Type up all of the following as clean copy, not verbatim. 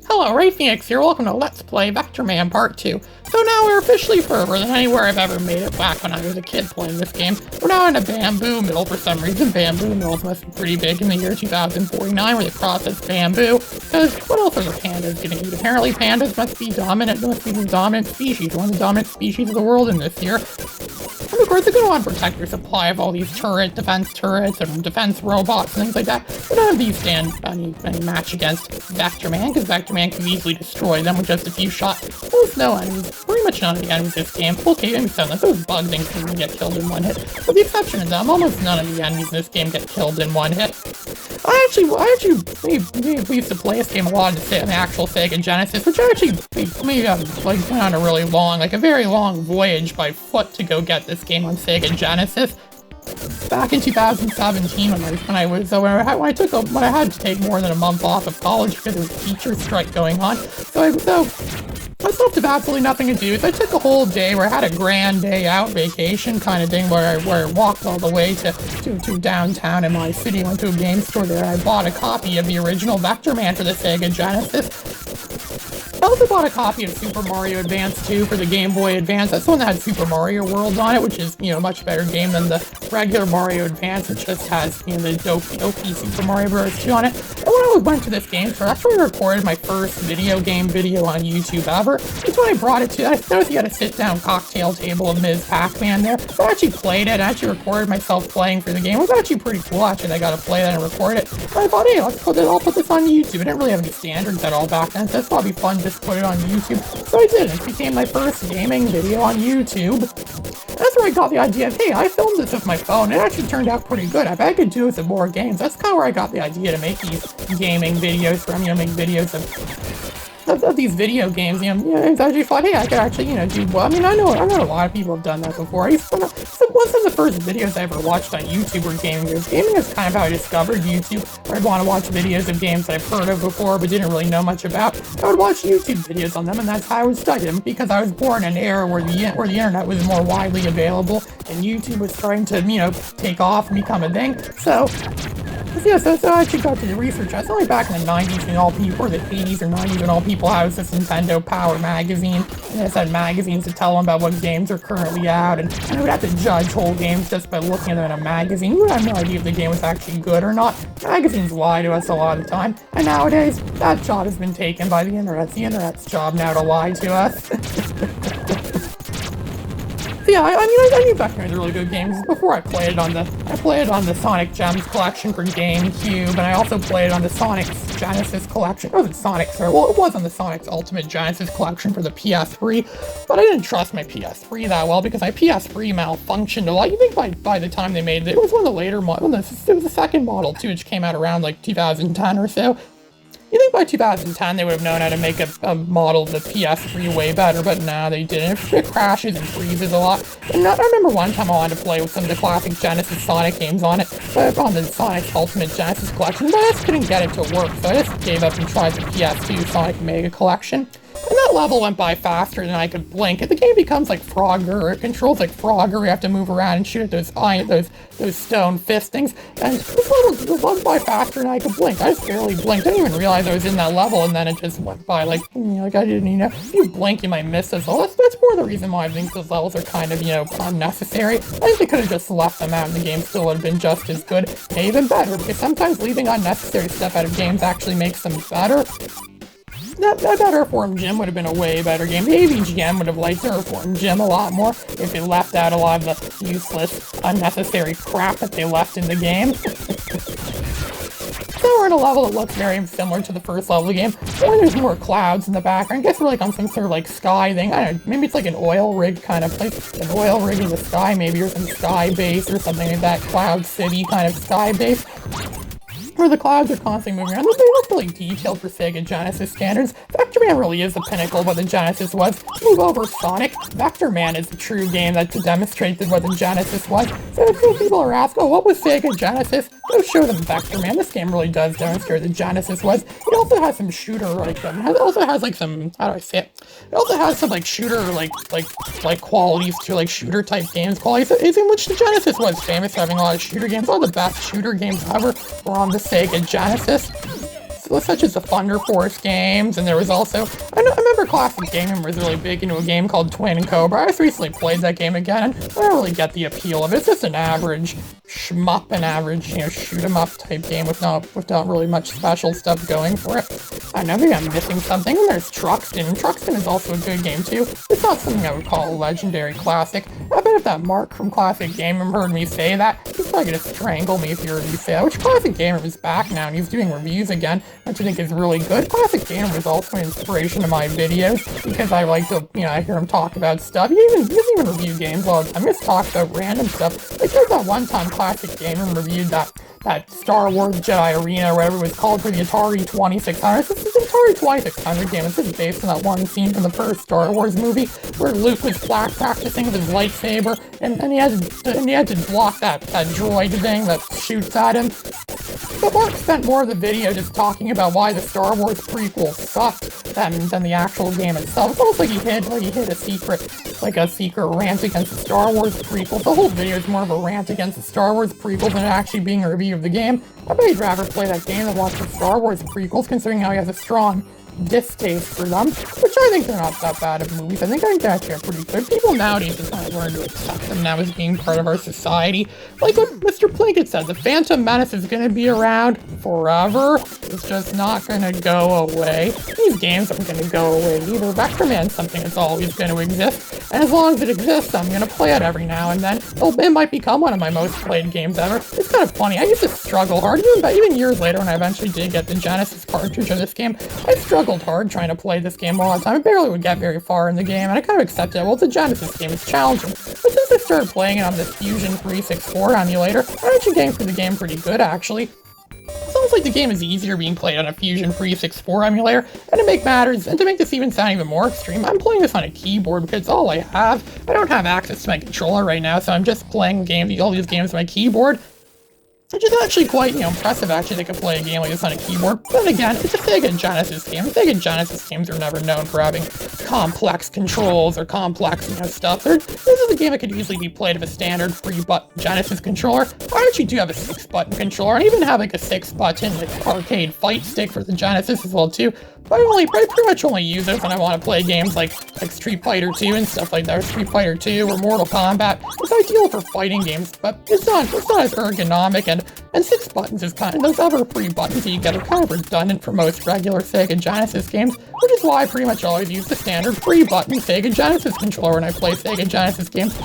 Hello, Ray Phoenix here. Welcome to Let's Play Vectorman Part 2. So now we're officially further than anywhere I've ever made it back when I was a kid playing this game. We're now in a bamboo mill for some reason. Bamboo mills must be pretty big in the year 2049 where they process bamboo. Because what else are the pandas gonna eat? Apparently pandas must be the dominant species, one of the dominant species of the world in this year. And of course, they're going to want to protect their supply of all these defense turrets and defense robots and things like that. But none of these stand any match against Vectorman, because Vectorman can easily destroy them with just a few shots. Almost no enemies, pretty much none of the enemies in this game. Okay, maybe some of those bug things can get killed in one hit. With the exception of them, almost none of the enemies in this game get killed in one hit. We used to play this game a lot in the actual Sega Genesis, which went on a really long, a very long voyage by foot to go get this game on Sega Genesis. Back in 2017, when I had to take more than a month off of college because there was a teacher strike going on, so I was left with absolutely nothing to do. So I took a whole day where I had a grand day out vacation kind of thing where I walked all the way to downtown in my city, went to a game store there, and I bought a copy of the original Vectorman for the Sega Genesis. I also bought a copy of Super Mario Advance 2 for the Game Boy Advance. That's the one that had Super Mario World on it, which is, a much better game than the regular Mario Advance, which just has, the dopey Super Mario Bros. 2 on it. And when I went to this game store, I actually recorded my first video on YouTube ever. That's when I brought it to. I noticed you had a sit-down cocktail table of Ms. Pac-Man there. So I actually played it. I actually recorded myself playing for the game. It was actually pretty cool, actually. I got to play that and record it. And I thought, hey, I'll put this on YouTube. I didn't really have any standards at all back then, so it's probably fun just to put it on YouTube. So I did. It became my first gaming video on YouTube. That's where I got the idea of, hey, I filmed this with my phone. It actually turned out pretty good. I bet I could do this with more games. That's kind of where I got the idea to make these gaming videos from, make videos of these video games, it's actually thought, hey, I could actually, do well. I mean, I know a lot of people have done that before. One of the first videos I ever watched on YouTube were gaming videos. Gaming is kind of how I discovered YouTube, where I'd want to watch videos of games that I've heard of before, but didn't really know much about. I would watch YouTube videos on them, and that's how I would study them, because I was born in an era where the internet was more widely available, and YouTube was starting to, take off and become a thing. So I actually got to the research. That's only back in the 90s when or the 80s or 90s when all people had was this Nintendo Power magazine. And it had magazines to tell them about what games are currently out. And I would have to judge whole games just by looking at them in a magazine. You would have no idea if the game was actually good or not. Magazines lie to us a lot of the time. And nowadays, that job has been taken by the internet. It's the internet's job now to lie to us. Yeah, I knew Vectorman was a really good game. Before I played it on the Sonic Gems collection for GameCube, and I also played it on the Sonic Genesis collection. It wasn't Sonic, sorry. Well, it was on the Sonic's Ultimate Genesis collection for the PS3, but I didn't trust my PS3 that well because my PS3 malfunctioned a lot. You think by the time they made it was one of the later models. It was the second model too, which came out around 2010 or so. You think by 2010 they would have known how to make a model of the PS3 way better, but no, they didn't. It crashes and freezes a lot. And I remember one time I wanted to play with some of the classic Genesis Sonic games on it, on the Sonic's Ultimate Genesis collection, but I just couldn't get it to work, so I just gave up and tried the PS2 Sonic Mega collection. And that level went by faster than I could blink. And the game becomes like Frogger. It controls like Frogger. You have to move around and shoot at those stone fistings. And this level went by faster than I could blink. I just barely blinked. I didn't even realize I was in that level, and then it just went by like I didn't, if you blink, you might miss this level. That's more the reason why I think those levels are kind of, unnecessary. I think they could have just left them out and the game still would have been just as good, maybe even better, because sometimes leaving unnecessary stuff out of games actually makes them better. That Earthbound Gym would have been a way better game. The AVGM would have liked Earthbound Gym a lot more if it left out a lot of the useless, unnecessary crap that they left in the game. So we're in a level that looks very similar to the first level of the game, only there's more clouds in the background. I guess we're on some sort of sky thing. I don't know, maybe it's like an oil rig kind of place. An oil rig in the sky, maybe, or some sky base or something like that. Cloud City kind of sky base. Where the clouds are constantly moving around. They look really detailed for Sega Genesis standards. Vectorman really is the pinnacle of what the Genesis was. Move over Sonic. Vectorman is the true game that demonstrated what the Genesis was. So if people are asking, oh, what was Sega Genesis? Go show them Vectorman. This game really does demonstrate what the Genesis was. It also has some shooter, it also has some, how do I say it? It also has some shooter, qualities to shooter type games qualities, in which the Genesis was famous for having a lot of shooter games. All the best shooter games ever were on the Sega Genesis. such as the Thunder Force games, and there was also, I remember Classic Gaming was really big into a game called Twin and Cobra. I just recently played that game again, and I don't really get the appeal of it. It's just an average shmup, an average, shoot 'em up type game with not really much special stuff going for it. I know, maybe I'm missing something. And there's Truxton. Truxton is also a good game too. It's not something I would call a legendary classic. I bet if that Mark from Classic Gamer heard me say that, he's probably gonna strangle me if he heard me say that. Which Classic Gamer is back now, and he's doing reviews again, which I think is really good. Classic Gamer is also an inspiration to my videos, because I like to, I hear him talk about stuff. He doesn't even review games all the time. He just talks about random stuff. Like there's that one time Classic Gamer reviewed that Star Wars Jedi Arena, or whatever it was called, for the Atari 2600. This is an Atari 2600 game. It's just based on that one scene from the first Star Wars movie, where Luke was practicing with his lightsaber, and he had to block that droid thing that shoots at him. But Mark spent more of the video just talking about why the Star Wars prequel sucked than the actual game itself. It's almost like he hit a secret rant against the Star Wars prequel. The whole video is more of a rant against the Star Wars prequel than actually being a review of the game. I bet he'd rather play that game than watch the Star Wars prequels, considering how he has a strong distaste for them, which I think they're not that bad of movies. I think they're actually pretty good. People nowadays have kind of learned to accept them now as being part of our society. Like what Mr. Plinkett said, the Phantom Menace is going to be around forever. It's just not going to go away. These games aren't going to go away either. Vectorman's something that's always going to exist, and as long as it exists, I'm going to play it every now and then. It might become one of my most played games ever. It's kind of funny. I used to struggle hard, even years later when I eventually did get the Genesis cartridge of this game. I struggled hard trying to play this game all the time. I barely would get very far in the game, and I kind of accepted it. Well, it's a Genesis game, it's challenging. But since I started playing it on this Fusion 364 emulator, I'm actually getting through the game pretty good, actually. It's almost like the game is easier being played on a Fusion 364 emulator, and to make matters, and to make this even sound even more extreme, I'm playing this on a keyboard because it's all I have. I don't have access to my controller right now, so I'm just playing all these games on my keyboard. Which is actually quite, impressive, actually, they can play a game like this on a keyboard. But again, it's a Sega Genesis game. Sega Genesis games are never known for having complex controls or complex, stuff. This is a game that could easily be played with a standard 3-button Genesis controller. I actually do have a 6-button controller, and even have like a 6-button arcade fight stick for the Genesis as well, too. But I pretty much only use it when I want to play games like Street Fighter 2 and stuff like that, or Street Fighter 2 or Mortal Kombat. It's ideal for fighting games, but it's not as ergonomic, and 6 buttons is kind of, those other 3 buttons that you get are kind of redundant for most regular Sega Genesis games, which is why I pretty much always use the standard 3-button Sega Genesis controller when I play Sega Genesis games.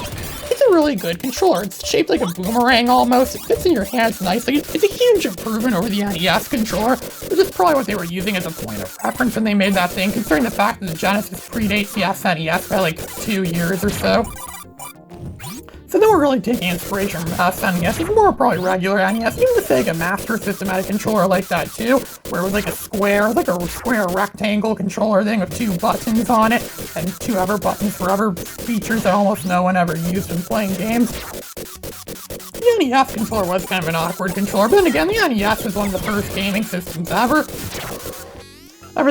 It's a really good controller. It's shaped like a boomerang almost. It fits in your hands nicely. It's a huge improvement over the NES controller, which is probably what they were using as a point of reference when they made that thing, considering the fact that the Genesis predates the SNES by like 2 years or so. So they weren't really taking inspiration from SNES. It's more probably regular NES. Even the Sega Master System had a controller like that too, where it was like a square rectangle controller thing with 2 buttons on it, and 2 other buttons for other features that almost no one ever used when playing games. The NES controller was kind of an awkward controller, but then again, the NES was one of the first gaming systems ever.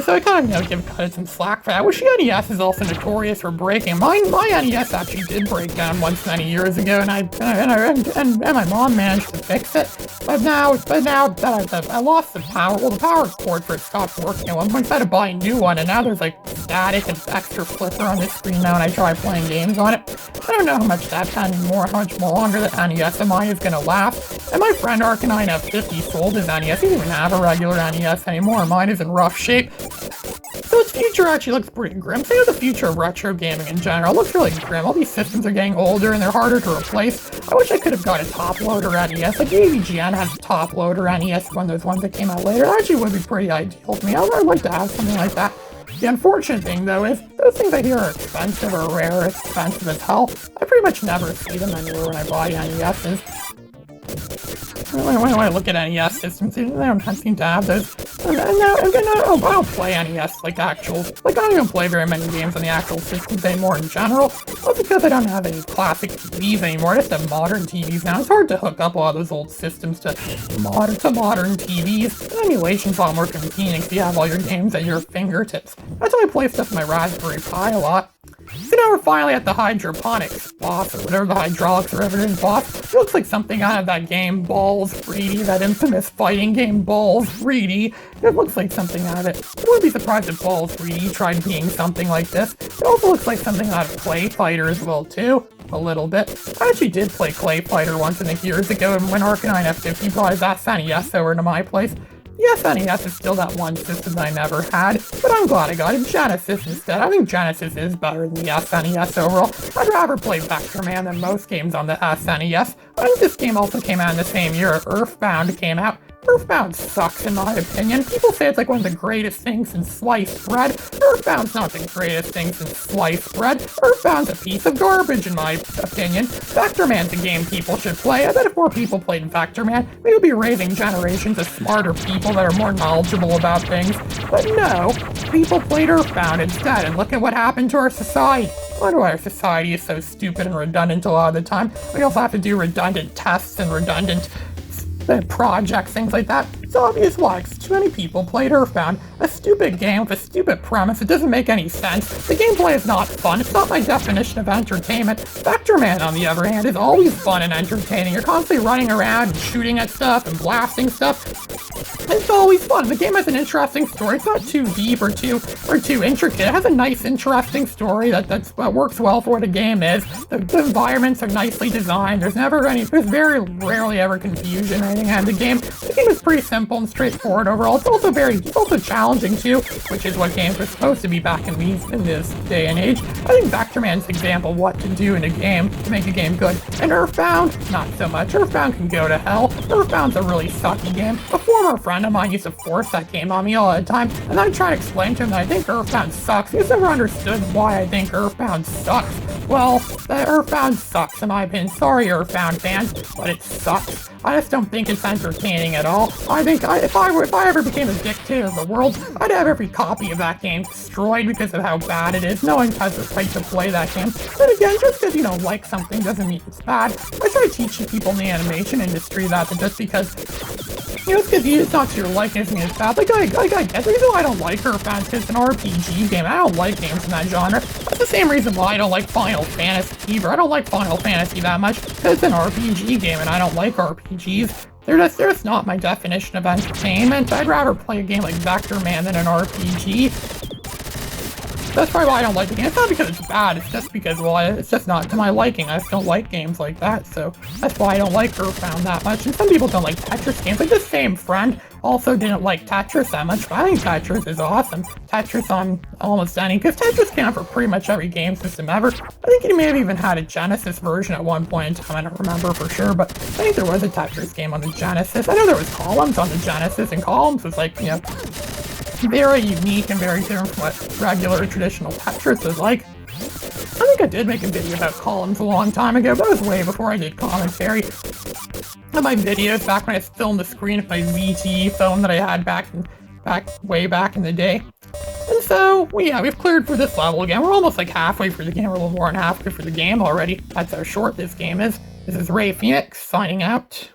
So I kind of, give credit some slack for that. I wish the NES is also notorious for breaking. My NES actually did break down once many years ago, and my mom managed to fix it. But now that I lost the power. Well, the power cord for it stopped working at one point, so I had to buy a new one, and now there's like static and extra flicker on this screen now when I try playing games on it. I don't know how much how much more longer that NES of mine is gonna last. And my friend Arcanine F50 sold his NES. He doesn't even have a regular NES anymore. Mine is in rough shape. So its future actually looks pretty grim. Say the future of retro gaming in general looks really grim. All these systems are getting older and they're harder to replace. I wish I could have got a top-loader NES. Like the AVGN has a top-loader NES, one of those ones that came out later. That actually would be pretty ideal to me. I'd like to have something like that. The unfortunate thing, though, is those things I hear are expensive or rare, expensive as hell. I pretty much never see them anywhere when I buy NESs. When I look at NES systems, they don't seem to have those. I don't play NES like I don't even play very many games on the actual systems anymore in general. Well, because I don't have any classic TVs anymore. I just have modern TVs now. It's hard to hook up a lot of those old systems to modern TVs. The emulation's a lot more convenient because you have all your games at your fingertips. That's why I play stuff on my Raspberry Pi a lot. So now we're finally at the hydroponics boss, or whatever the hydraulics or whatever it is boss. It looks like something out of that game Balls 3D, that infamous fighting game Balls 3D. It looks like something out of it. I wouldn't be surprised if Balls 3D tried being something like this. It also looks like something out of Clay Fighter as well too. A little bit. I actually did play Clay Fighter once in the years ago when Arcanine F50 brought his SNES over to my place. The SNES is still that one system that I never had, but I'm glad I got a Genesis instead. I think Genesis is better than the SNES overall. I'd rather play Vectorman than most games on the SNES. I think this game also came out in the same year Earthbound came out. Earthbound sucks in my opinion. People say it's like one of the greatest things since sliced bread. Earthbound's not the greatest thing since sliced bread. Earthbound's a piece of garbage in my opinion. Vectorman's a game people should play. I bet if more people played Vectorman, we would be raising generations of smarter people that are more knowledgeable about things. But no, people played Earthbound instead, and look at what happened to our society. I wonder why our society is so stupid and redundant a lot of the time. We also have to do redundant tests and redundant projects, things like that. It's obvious why, because too many people played Earthbound, a stupid game with a stupid premise. It doesn't make any sense. The gameplay is not fun. It's not my definition of entertainment. Vectorman, on the other hand, is always fun and entertaining. You're constantly running around and shooting at stuff and blasting stuff. It's always fun. The game has an interesting story. It's not too deep or too intricate. It has a nice, interesting story that works well for what a game is. The environments are nicely designed. There's very rarely ever confusion or anything in the game. The game is pretty simple and straightforward overall. It's also challenging too, which is what games are supposed to be back in this day and age. I think Vectorman's an example of what to do in a game to make a game good. And Earthbound, not so much. Earthbound can go to hell. Earthbound's a really sucky game. A former friend of mine used to force that game on me all the time, and I tried to explain to him that I think Earthbound sucks. He's never understood why I think Earthbound sucks. Well, Earthbound sucks in my opinion. Sorry, Earthbound fans, but it sucks. I just don't think it's entertaining at all. I think if I ever became a dictator of the world, I'd have every copy of that game destroyed because of how bad it is. No one has the right to play that game. But again, just because you don't like something doesn't mean it's bad. I try teaching people in the animation industry that just because it's because it's not your liking doesn't mean it's bad. Like I get the reason why I don't like Earthbound because it's an RPG game. I don't like games in that genre. That's the same reason why I don't like Final Fantasy either. I don't like Final Fantasy that much because it's an RPG game and I don't like RPGs. They're just not my definition of entertainment. I'd rather play a game like Vectorman than an RPG. That's probably why I don't like the game. It's not because it's bad, it's just because, well, it's just not to my liking. I just don't like games like that, so that's why I don't like Earthbound that much. And some people don't like Tetris games. Like, this same friend also didn't like Tetris that much, but I think Tetris is awesome. Tetris on almost any, because Tetris came out for pretty much every game system ever. I think he may have even had a Genesis version at one point in time. I don't remember for sure, but I think there was a Tetris game on the Genesis. I know there was Columns on the Genesis, and Columns was like, very unique and very different from what regular traditional Tetris is like. I think I did make a video about Columns a long time ago, but that was way before I did commentary. And my videos back when I filmed the screen of my ZTE phone that I had way back in the day. And so, we've cleared for this level again. We're almost like halfway through the game. We're a little more than halfway through the game already. That's how short this game is. This is Ray Phoenix signing out.